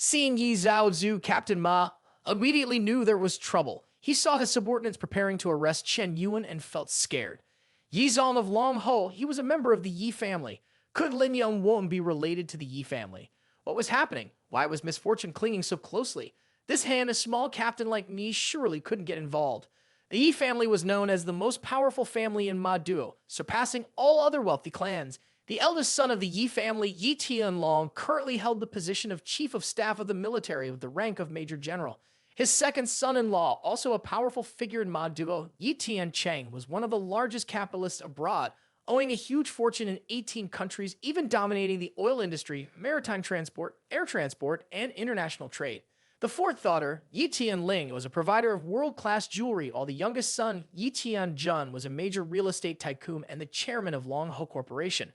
Seeing Yi Zhao Zhu, Captain Ma immediately knew there was trouble. He saw his subordinates preparing to arrest Chen Yuan and felt scared. Yi Zong of Long Ho, he was a member of the Yi family. Could Lin Yongwon be related to the Yi family? What was happening? Why was misfortune clinging so closely? This hand, a small captain like me, surely couldn't get involved. The Yi family was known as the most powerful family in Ma Duo, surpassing all other wealthy clans. The eldest son of the Yi family, Yi Tianlong, currently held the position of chief of staff of the military with the rank of major general. His second son-in-law, also a powerful figure in Ma Duo, Yi Tiancheng, was one of the largest capitalists abroad, owning a huge fortune in 18 countries, even dominating the oil industry, maritime transport, air transport, and international trade. The fourth daughter, Yi Tianling, was a provider of world-class jewelry, while the youngest son, Yi Tianjun, was a major real estate tycoon and the chairman of Long Ho Corporation.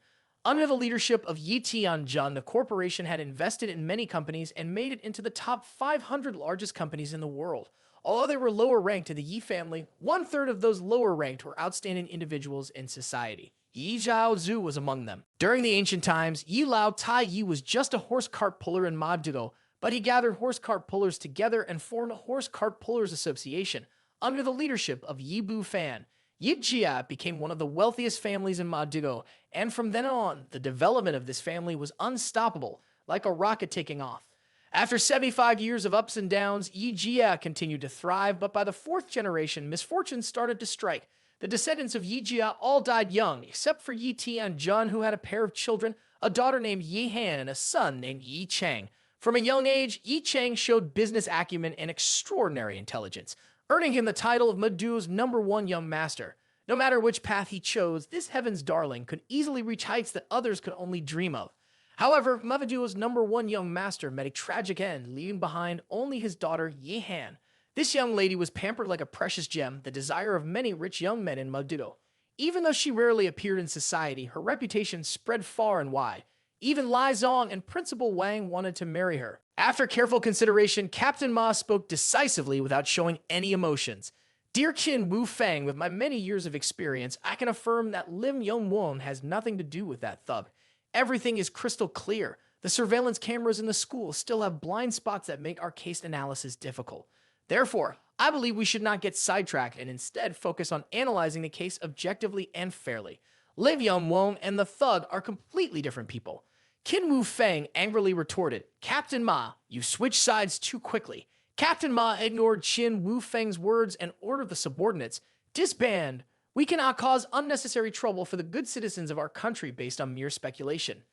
Under the leadership of Yi Tianjun, the corporation had invested in many companies and made it into the top 500 largest companies in the world. Although they were lower ranked in the Yi family, one-third of those lower ranked were outstanding individuals in society. Yi Zhao Zhu was among them. During the ancient times, Yi Lao Tai Yi was just a horse cart puller in Ma Duo, but he gathered horse cart pullers together and formed a horse cart pullers association under the leadership of Yi Bu Fan. Yi Jia became one of the wealthiest families in Ma Duo, and from then on, the development of this family was unstoppable, like a rocket taking off. After 75 years of ups and downs, Yi Jia continued to thrive, but by the fourth generation, misfortune started to strike. The descendants of Yi Jia all died young, except for Yi Tianjun, who had a pair of children, a daughter named Yi Han and a son named Yi Chang. From a young age, Yi Chang showed business acumen and extraordinary intelligence, earning him the title of Maduo's #1 young master. No matter which path he chose, this heaven's darling could easily reach heights that others could only dream of. However, Maduo's #1 young master met a tragic end, leaving behind only his daughter Yi Han. This young lady was pampered like a precious gem, the desire of many rich young men in Maduo. Even though she rarely appeared in society, her reputation spread far and wide. Even Lai Zong and Principal Wang wanted to marry her. After careful consideration, Captain Ma spoke decisively without showing any emotions. Dear Qin Wu Feng, with my many years of experience, I can affirm that Lim Yongwon has nothing to do with that thug. Everything is crystal clear. The surveillance cameras in the school still have blind spots that make our case analysis difficult. Therefore, I believe we should not get sidetracked and instead focus on analyzing the case objectively and fairly. Lim Yongwon and the thug are completely different people. Qin Wu Feng angrily retorted, Captain Ma, you switched sides too quickly. Captain Ma ignored Qin Wu Feng's words and ordered the subordinates, disband. We cannot cause unnecessary trouble for the good citizens of our country based on mere speculation.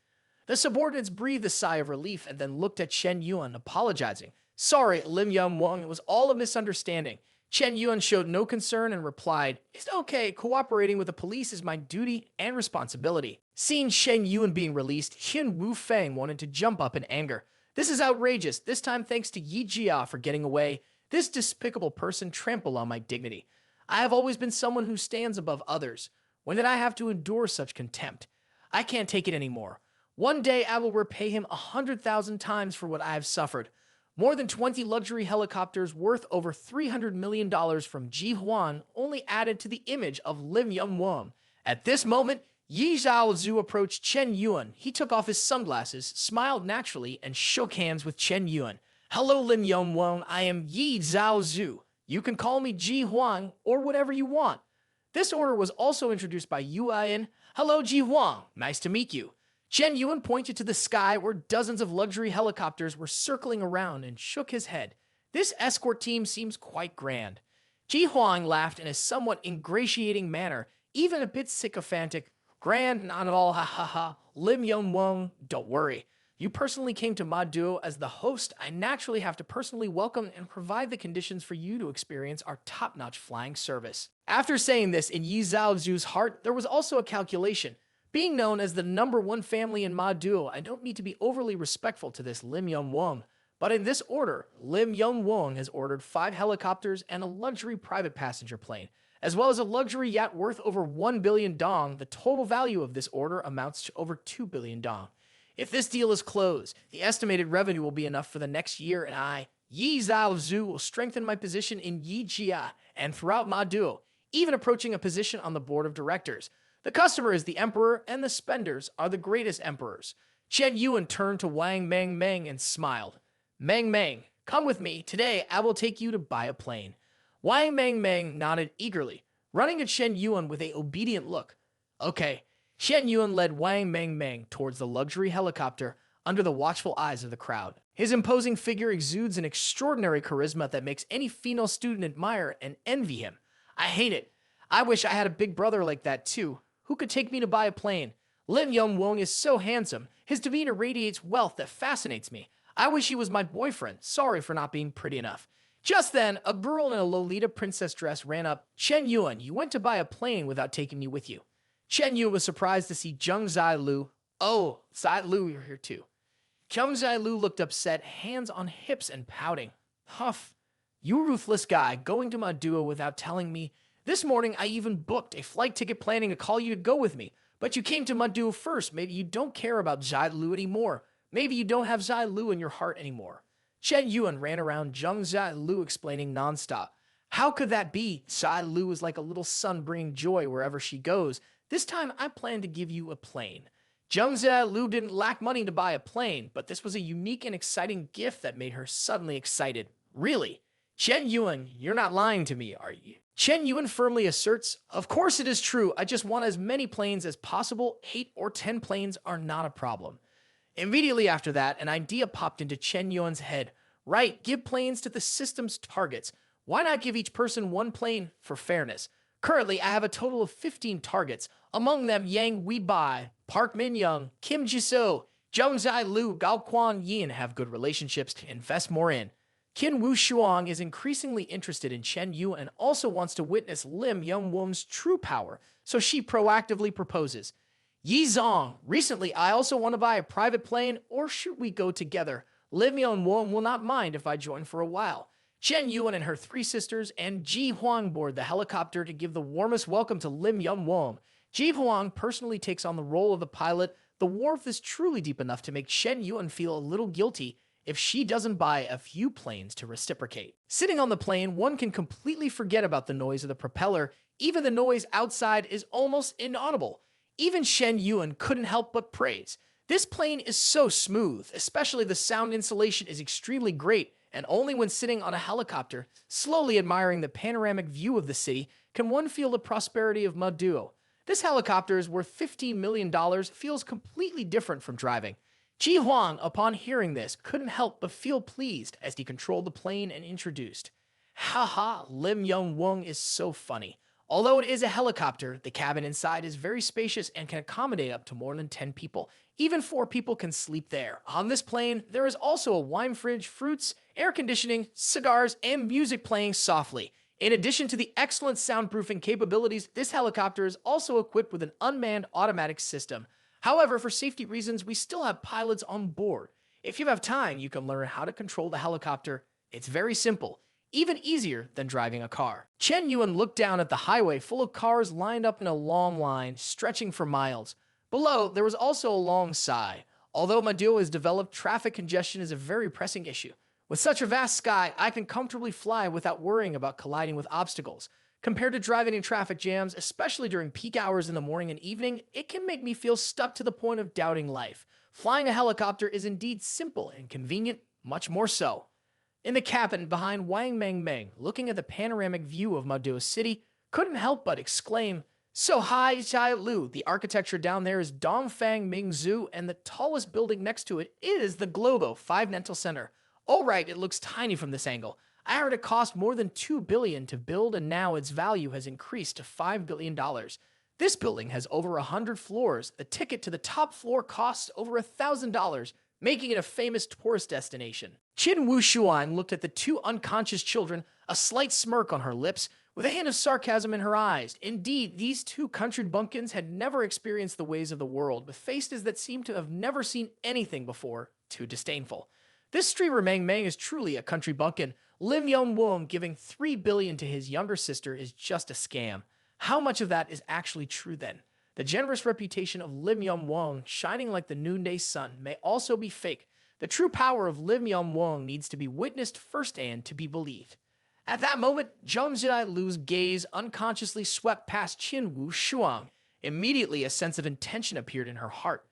The subordinates breathed a sigh of relief and then looked at Chen Yuan, apologizing. Sorry, Lim Yongwon, it was all a misunderstanding. Chen Yuan showed no concern and replied, It's okay, cooperating with the police is my duty and responsibility. Seeing Chen Yuan being released, Qin Wu Feng wanted to jump up in anger. This is outrageous, this time thanks to Yi Jia for getting away. This despicable person trampled on my dignity. I have always been someone who stands above others. When did I have to endure such contempt? I can't take it anymore. One day I will repay him 100,000 times for what I have suffered. More than 20 luxury helicopters worth over $300 million from Ji Huan only added to the image of Lim Yongwon. At this moment, Yi Zhao Zhu approached Chen Yuan. He took off his sunglasses, smiled naturally, and shook hands with Chen Yuan. Hello, Lim Yongwon. I am Yi Zhao Zhu. You can call me Ji Huan or whatever you want. This order was also introduced by Yu Ayan. Hello, Ji Huan. Nice to meet you. Chen Yuan pointed to the sky where dozens of luxury helicopters were circling around and shook his head. This escort team seems quite grand. Ji Huang laughed in a somewhat ingratiating manner, even a bit sycophantic. Grand, not at all, ha ha ha. Lim Yongwon, don't worry. You personally came to Ma Duo as the host. I naturally have to personally welcome and provide the conditions for you to experience our top-notch flying service. After saying this, in Yi Zhao Zhu's heart, there was also a calculation. Being known as the #1 family in Ma Duo, I don't need to be overly respectful to this Lim Yongwon. But in this order, Lim Yongwon has ordered 5 helicopters and a luxury private passenger plane, as well as a luxury yacht worth over 1 billion dong. The total value of this order amounts to over 2 billion dong. If this deal is closed, the estimated revenue will be enough for the next year, and I, Yi Zhao Zhu, will strengthen my position in Yi Jia and throughout Ma Duo, even approaching a position on the board of directors. The customer is the emperor, and the spenders are the greatest emperors. Chen Yuan turned to Wang Meng Meng and smiled. Mang Mang, come with me. Today I will take you to buy a plane. Wang Mang Mang nodded eagerly, running at Shen Yuan with a obedient look. Okay. Shen Yuan led Wang Mang Mang towards the luxury helicopter under the watchful eyes of the crowd. His imposing figure exudes an extraordinary charisma that makes any female student admire and envy him. I hate it. I wish I had a big brother like that too, who could take me to buy a plane. Lim Yong Wong is so handsome. His demeanor radiates wealth that fascinates me. I wish he was my boyfriend. Sorry for not being pretty enough. Just then, a girl in a Lolita princess dress ran up. Chen Yuan, you went to buy a plane without taking me with you. Chen Yuan was surprised to see Zheng Zai-Lu. Oh, Zai-Lu, you're here too. Zheng Zai-Lu looked upset, hands on hips and pouting. Huff, you ruthless guy, going to Manhua without telling me. This morning, I even booked a flight ticket planning to call you to go with me. But you came to Manhua first. Maybe you don't care about Zai-Lu anymore. Maybe you don't have Zai-Lu in your heart anymore. Chen Yuan ran around Zheng Zai-Lu explaining nonstop. How could that be? Zai-Lu is like a little sun bringing joy wherever she goes. This time, I plan to give you a plane. Zheng Zai-Lu didn't lack money to buy a plane, but this was a unique and exciting gift that made her suddenly excited. Really? Chen Yuan, you're not lying to me, are you? Chen Yuan firmly asserts, of course it is true. I just want as many planes as possible. 8 or 10 planes are not a problem. Immediately after that, an idea popped into Chen Yuan's head. Right, give planes to the system's targets. Why not give each person one plane for fairness? Currently, I have a total of 15 targets. Among them, Yang Weibai, Park Min-young, Kim Ji-so, Zheng Zai-Lu, Gao Kuan-yin have good relationships to invest more in. Qin Wu-shuang is increasingly interested in Chen Yu and also wants to witness Lim Yong-won's true power, so she proactively proposes. Yi Zong, recently I also want to buy a private plane, or should we go together? Lim Yong-won will not mind if I join for a while. Chen Yuan and her 3 sisters and Ji Huang board the helicopter to give the warmest welcome to Lim Yong-won. Ji Huang personally takes on the role of the pilot. The warmth is truly deep enough to make Chen Yuan feel a little guilty if she doesn't buy a few planes to reciprocate. Sitting on the plane, one can completely forget about the noise of the propeller. Even the noise outside is almost inaudible. Even Shen Yuan couldn't help but praise. This plane is so smooth, especially the sound insulation is extremely great, and only when sitting on a helicopter, slowly admiring the panoramic view of the city, can one feel the prosperity of Manhua. This helicopter is worth $15 million, feels completely different from driving. Ji Huang, upon hearing this, couldn't help but feel pleased as he controlled the plane and introduced. Haha, Lim Yong-won is so funny. Although it is a helicopter, the cabin inside is very spacious and can accommodate up to more than 10 people. Even 4 people can sleep there. On this plane, there is also a wine fridge, fruits, air conditioning, cigars, and music playing softly. In addition to the excellent soundproofing capabilities, this helicopter is also equipped with an unmanned automatic system. However, for safety reasons, we still have pilots on board. If you have time, you can learn how to control the helicopter. It's very simple, even easier than driving a car. Chen Yuan looked down at the highway full of cars lined up in a long line, stretching for miles. Below, there was also a long sigh. Although Manhua has developed, traffic congestion is a very pressing issue. With such a vast sky, I can comfortably fly without worrying about colliding with obstacles. Compared to driving in traffic jams, especially during peak hours in the morning and evening, it can make me feel stuck to the point of doubting life. Flying a helicopter is indeed simple and convenient, much more so. In the cabin behind Wang Mang Mang, looking at the panoramic view of Manhua City, couldn't help but exclaim, "So high, Jia Lu, the architecture down there is Dongfang Mingzhu, and the tallest building next to it is the Globo 5 Dental Center. Oh right, it looks tiny from this angle. I heard it cost more than $2 billion to build, and now its value has increased to $5 billion. This building has over 100 floors. The ticket to the top floor costs over $1,000, making it a famous tourist destination." Qin Wu-shuan looked at the 2 unconscious children, a slight smirk on her lips, with a hint of sarcasm in her eyes. Indeed, these 2 country bumpkins had never experienced the ways of the world, with faces that seemed to have never seen anything before, too disdainful. This streamer Mang Mang is truly a country bumpkin. Lim Yong-won giving $3 billion to his younger sister is just a scam. How much of that is actually true then? The generous reputation of Lim Yong-won, shining like the noonday sun, may also be fake. The true power of Lim Yong-won needs to be witnessed firsthand to be believed. At that moment, Zheng Zai-Lu's gaze unconsciously swept past Qin Wu-shuang. Immediately, a sense of intention appeared in her heart.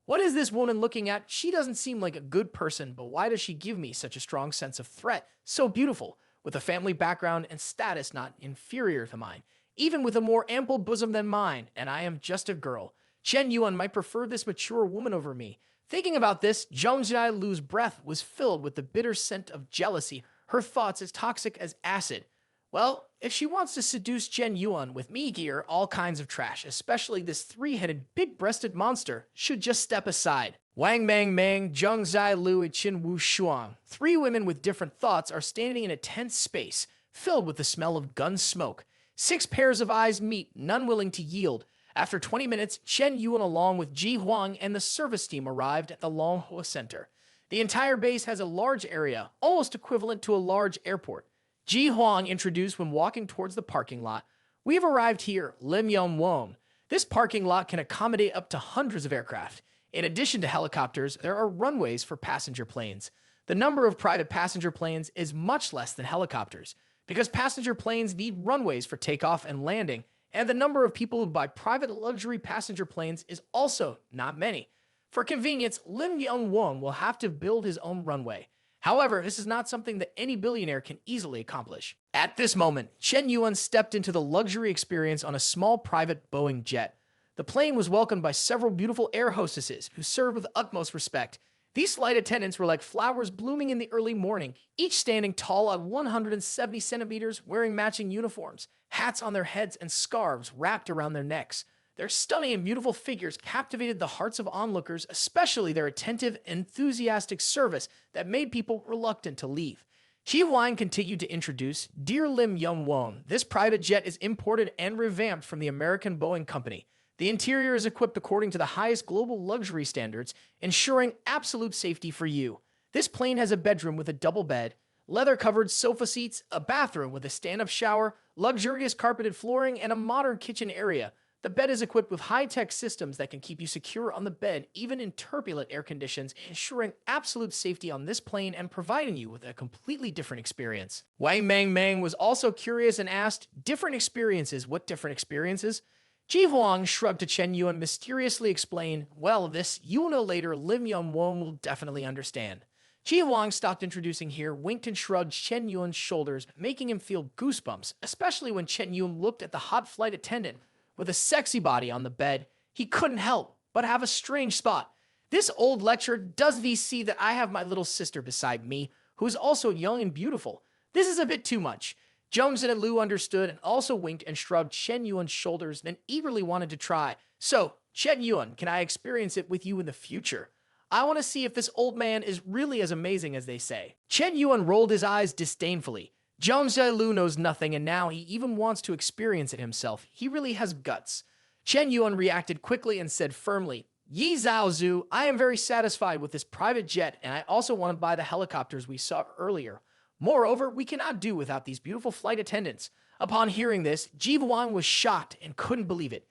What is this woman looking at? She doesn't seem like a good person, but why does she give me such a strong sense of threat? So beautiful, with a family background and status not inferior to mine, even with a more ample bosom than mine, and I am just a girl. Chen Yuan might prefer this mature woman over me. Thinking about this, Zhang Jialu's breath was filled with the bitter scent of jealousy, her thoughts as toxic as acid. Well, if she wants to seduce Chen Yuan with me gear, all kinds of trash, especially this three-headed, big-breasted monster, should just step aside. Wang Mang Mang, Zhang Zailu, and Qin Wu Shuang, three women with different thoughts, are standing in a tense space, filled with the smell of gun smoke. 6 pairs of eyes meet, none willing to yield. After 20 minutes, Chen Yuan along with Ji Huang and the service team arrived at the Longhua Center. The entire base has a large area, almost equivalent to a large airport. Ji Huang introduced when walking towards the parking lot. "We have arrived here, Lim Yong Won. This parking lot can accommodate up to hundreds of aircraft. In addition to helicopters, there are runways for passenger planes. The number of private passenger planes is much less than helicopters, because passenger planes need runways for takeoff and landing, and the number of people who buy private luxury passenger planes is also not many. For convenience, Lim Yong Won will have to build his own runway. However, this is not something that any billionaire can easily accomplish." At this moment, Chen Yuan stepped into the luxury experience on a small private Boeing jet. The plane was welcomed by several beautiful air hostesses who served with utmost respect. These flight attendants were like flowers blooming in the early morning, each standing tall at 170 centimeters, wearing matching uniforms, hats on their heads, and scarves wrapped around their necks. Their stunning and beautiful figures captivated the hearts of onlookers, especially their attentive, enthusiastic service that made people reluctant to leave. Qi Huang continued to introduce, "Dear Lim Yong Won, this private jet is imported and revamped from the American Boeing Company. The interior is equipped according to the highest global luxury standards, ensuring absolute safety for you. This plane has a bedroom with a double bed, leather-covered sofa seats, a bathroom with a stand-up shower, luxurious carpeted flooring, and a modern kitchen area. The bed is equipped with high-tech systems that can keep you secure on the bed, even in turbulent air conditions, ensuring absolute safety on this plane and providing you with a completely different experience." Wang Mang Mang was also curious and asked, "Different experiences? What different experiences?" Ji Huang shrugged to Chen Yuan, mysteriously explained, "Well, this you will know later. Lim Yong Won will definitely understand." Ji Huang stopped introducing here, winked and shrugged Chen Yuan's shoulders, making him feel goosebumps, especially when Chen Yuan looked at the hot flight attendant with a sexy body on the bed. He couldn't help but have a strange spot. This old lecturer does he see that I have my little sister beside me, who is also young and beautiful? This is a bit too much. Jones and Lu understood and also winked and shrugged Chen Yuan's shoulders, then eagerly wanted to try. "So, Chen Yuan, can I experience it with you in the future? I want to see if this old man is really as amazing as they say." Chen Yuan rolled his eyes disdainfully. Zhang Jialu knows nothing, and now he even wants to experience it himself. He really has guts. Chen Yuan reacted quickly and said firmly, "Yi Zhao Zhu, I am very satisfied with this private jet, and I also want to buy the helicopters we saw earlier. Moreover, we cannot do without these beautiful flight attendants." Upon hearing this, Ji Huang was shocked and couldn't believe it.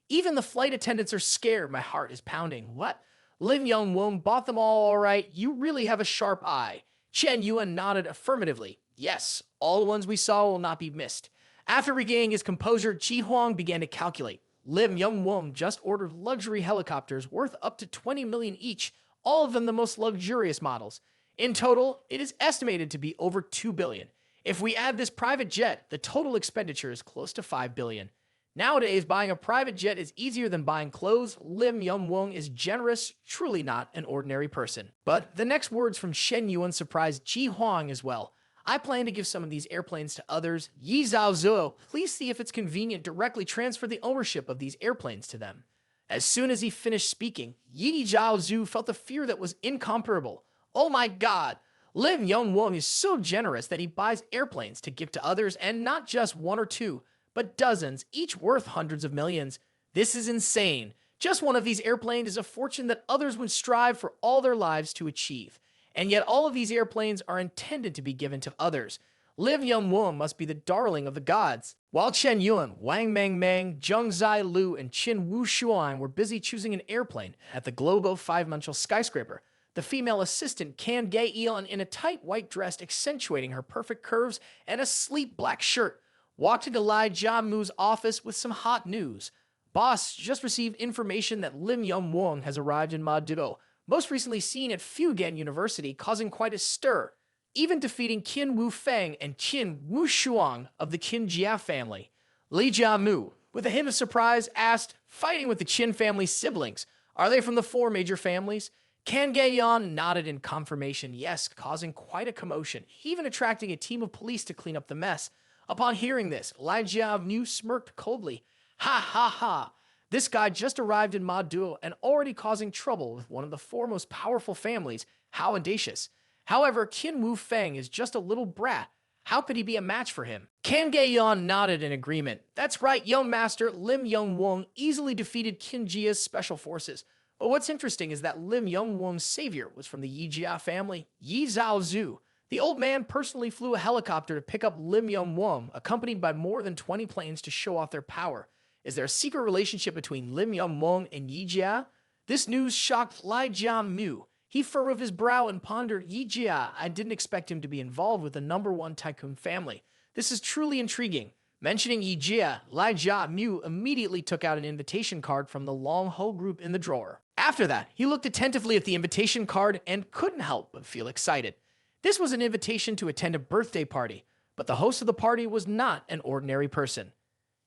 "Even the flight attendants are scared. My heart is pounding. What? Lim Yong Won bought them all right. You really have a sharp eye." Chen Yuan nodded affirmatively. "Yes, all the ones we saw will not be missed." After regaining his composure, Ji Huang began to calculate. Lim Yong Won just ordered luxury helicopters worth up to 20 million each, all of them the most luxurious models. In total, it is estimated to be over 2 billion. If we add this private jet, the total expenditure is close to 5 billion. Nowadays, buying a private jet is easier than buying clothes. Lim Yong Won is generous, truly not an ordinary person. But the next words from Chen Yuan surprised Ji Huang as well. "I plan to give some of these airplanes to others. Yi Zhao Zhu, please see if it's convenient directly transfer the ownership of these airplanes to them." As soon as he finished speaking, Yi Zhao Zhu felt a fear that was incomparable. "Oh my God! Lim Yong Won is so generous that he buys airplanes to give to others, and not just one or two, but dozens, each worth hundreds of millions. This is insane. Just one of these airplanes is a fortune that others would strive for all their lives to achieve. And yet all of these airplanes are intended to be given to others. Lim Yong Won must be the darling of the gods." While Chen Yuan, Wang Mang Mang, Zhang Zailu, and Qin Wu Shuang were busy choosing an airplane at the Globo 5-dimensional skyscraper, the female assistant Can Gae Eon, in a tight white dress accentuating her perfect curves and a sleek black shirt, walked into Lai Jiamu's office with some hot news. Boss just received information that Lim Yong-won has arrived in Maduo, most recently seen at Fugan University, causing quite a stir, even defeating Qin Wu Feng and Qin Wu Shuang of the Qin Jia family. Li Jiamu, with a hint of surprise, asked, fighting with the Qin family siblings, are they from the four major families? Kan Gaeyan nodded in confirmation, yes, causing quite a commotion, even attracting a team of police to clean up the mess. Upon hearing this, Li Jiamu smirked coldly. Ha ha ha! This guy just arrived in Maduo and already causing trouble with one of the four most powerful families. How audacious. However, Qin Wu Feng is just a little brat. How could he be a match for him? Kan Gaeyan nodded in agreement. That's right, young master Lim Yong-won easily defeated Qin Jia's special forces. But what's interesting is that Lim Yong-won's savior was from the Yi Jia family, Yi Zhaozu. The old man personally flew a helicopter to pick up Lim Yong-won, accompanied by more than 20 planes to show off their power. Is there a secret relationship between Lim Yong-won and Yi Jia? This news shocked Li Jiamu. He furrowed his brow and pondered, Yi Jia, I didn't expect him to be involved with the #1 tycoon family. This is truly intriguing. Mentioning Yi Jia, Li Jiamu immediately took out an invitation card from the Long Ho group in the drawer. After that, he looked attentively at the invitation card and couldn't help but feel excited. This was an invitation to attend a birthday party, but the host of the party was not an ordinary person.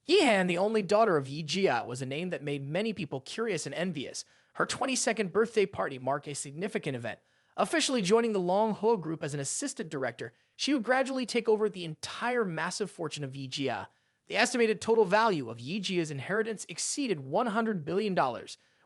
Yi Han, the only daughter of Yi Jia, was a name that made many people curious and envious. Her 22nd birthday party marked a significant event. Officially joining the Long Ho group as an assistant director, she would gradually take over the entire massive fortune of Yi Jia. The estimated total value of Yi Jia's inheritance exceeded $100 billion.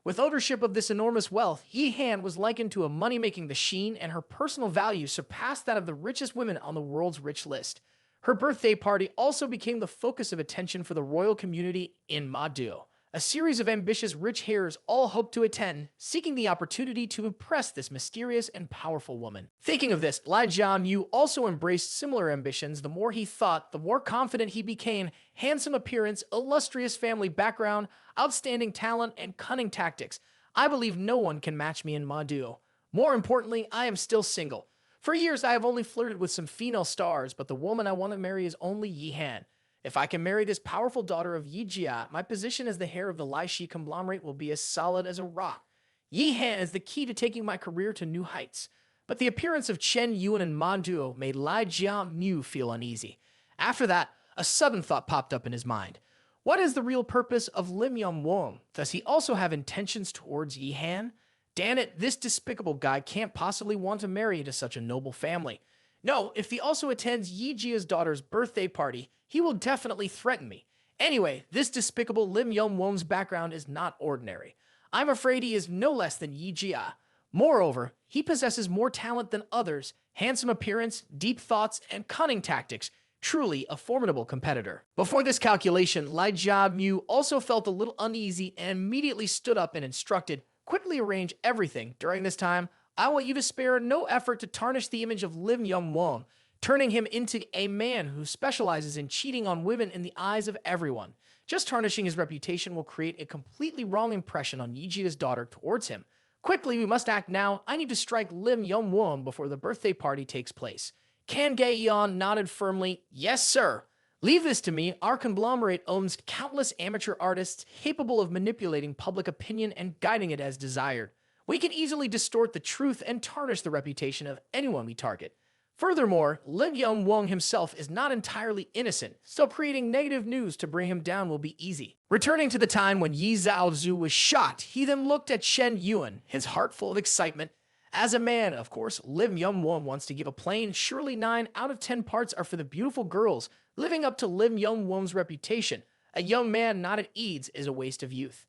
With ownership of this enormous wealth, Yi Han was likened to a money-making machine, and her personal value surpassed that of the richest women on the world's rich list. Her birthday party also became the focus of attention for the royal community in Maduo. A series of ambitious rich heirs all hoped to attend, seeking the opportunity to impress this mysterious and powerful woman. Thinking of this, Li Jianyu also embraced similar ambitions. The more he thought, the more confident he became. Handsome appearance, illustrious family background, outstanding talent, and cunning tactics. I believe no one can match me in Maduo. More importantly, I am still single. For years, I have only flirted with some female stars, but the woman I want to marry is only Yi Han. If I can marry this powerful daughter of Yi Jia, my position as the heir of the Lai Shi conglomerate will be as solid as a rock. Yi Han is the key to taking my career to new heights. But the appearance of Chen Yuan and Ma Duo made Li Jiamu feel uneasy. After that, a sudden thought popped up in his mind. What is the real purpose of Lim Yong-won? Does he also have intentions towards Yi Han? Damn it, this despicable guy can't possibly want to marry into such a noble family. No, if he also attends Yi Jia's daughter's birthday party, he will definitely threaten me. Anyway, this despicable Lim Yong-won's background is not ordinary. I'm afraid he is no less than Yi Jia. Moreover, he possesses more talent than others, handsome appearance, deep thoughts, and cunning tactics. Truly a formidable competitor. Before this calculation, Li Jiamu also felt a little uneasy and immediately stood up and instructed, quickly arrange everything. During this time, I want you to spare no effort to tarnish the image of Lim Yong-won, turning him into a man who specializes in cheating on women in the eyes of everyone. Just tarnishing his reputation will create a completely wrong impression on Yi Jia's daughter towards him. Quickly, we must act now. I need to strike Lim Yong-won before the birthday party takes place. Kan Gaeyan nodded firmly. Yes, sir. Leave this to me. Our conglomerate owns countless amateur artists capable of manipulating public opinion and guiding it as desired. We can easily distort the truth and tarnish the reputation of anyone we target. Furthermore, Lim Yong-won himself is not entirely innocent, so creating negative news to bring him down will be easy. Returning to the time when Yi Zhaozu was shot, he then looked at Chen Yuan, his heart full of excitement. As a man, of course, Lim Yong-won wants to give a plain, surely 9 out of 10 parts are for the beautiful girls, living up to Lim Yong-won's reputation. A young man not at ease is a waste of youth.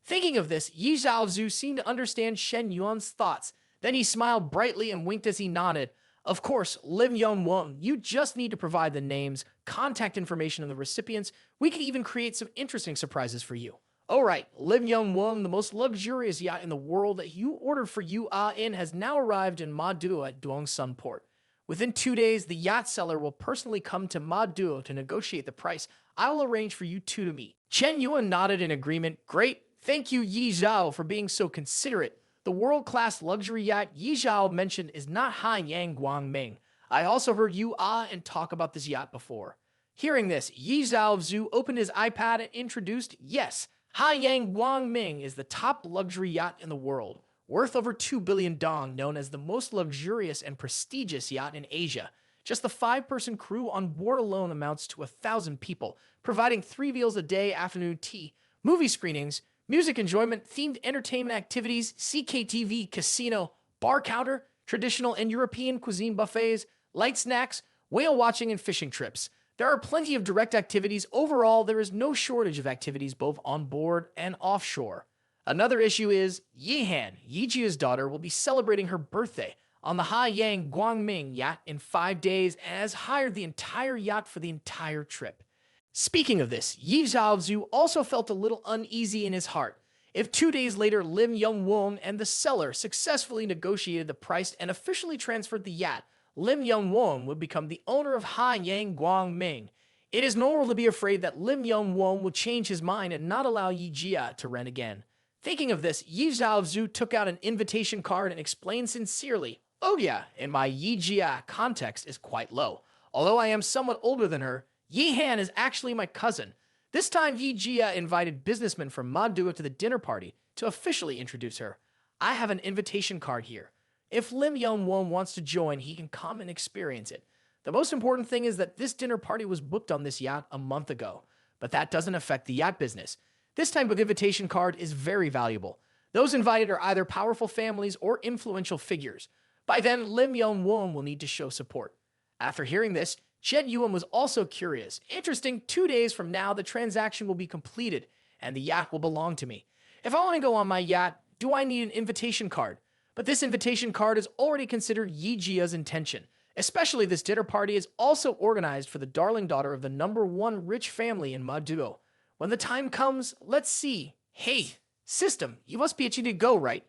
Thinking of this, Yi Zhaozu seemed to understand Shen Yuan's thoughts. Then he smiled brightly and winked as he nodded. Of course, Lim Yong-won, you just need to provide the names, contact information of the recipients. We can even create some interesting surprises for you. Alright, Lim Yong-won, the most luxurious yacht in the world that you ordered for Yu Ah-in has now arrived in Maduo at Dongsun Port. Within 2 days, the yacht seller will personally come to Maduo to negotiate the price. I will arrange for you two to meet. Chen Yuan nodded in agreement. Great. Thank you, Yi Zhao, for being so considerate. The world-class luxury yacht Yi Zhao mentioned is not Haiyang Guangming. I also heard Yu Ah-in talk about this yacht before. Hearing this, Yi Zhaozu opened his iPad and introduced, yes, Haiyang Guangming is the top luxury yacht in the world, worth over 2 billion dong, known as the most luxurious and prestigious yacht in Asia. Just the five-person crew on board alone amounts to 1,000 people, providing 3 meals a day, afternoon tea, movie screenings, music enjoyment, themed entertainment activities, CKTV, casino, bar counter, traditional and European cuisine buffets, light snacks, whale watching, and fishing trips. There are plenty of direct activities. Overall, there is no shortage of activities both on board and offshore. Another issue is Yihan, Yijia's daughter, will be celebrating her birthday on the Haiyang Guangming yacht in 5 days and has hired the entire yacht for the entire trip. Speaking of this, Yi Zhaozu also felt a little uneasy in his heart. If 2 days later Lim Young-won and the seller successfully negotiated the price and officially transferred the yacht, Lim Young-won would become the owner of Haiyang Guangming. It is normal to be afraid that Lim Young-won will change his mind and not allow Yi Jia to rent again. Thinking of this, Yi Zhaozu took out an invitation card and explained sincerely, "Oh yeah, and my Yi Jia context is quite low. Although I am somewhat older than her, Yi Han is actually my cousin." This time, Yi Jia invited businessmen from Manhua to the dinner party to officially introduce her. "I have an invitation card here. If Lim Young-won wants to join, he can come and experience it. The most important thing is that this dinner party was booked on this yacht a month ago, but that doesn't affect the yacht business. This type of invitation card is very valuable. Those invited are either powerful families or influential figures. By then, Lim Young-won will need to show support." After hearing this, Chen Yuan was also curious. "Interesting, 2 days from now, the transaction will be completed, and the yacht will belong to me. If I want to go on my yacht, do I need an invitation card?" But this invitation card is already considered Yi Jia's intention. Especially this dinner party is also organized for the darling daughter of the #1 rich family in Manhua. When the time comes, let's see. "Hey, system, you must be itching to go, right?"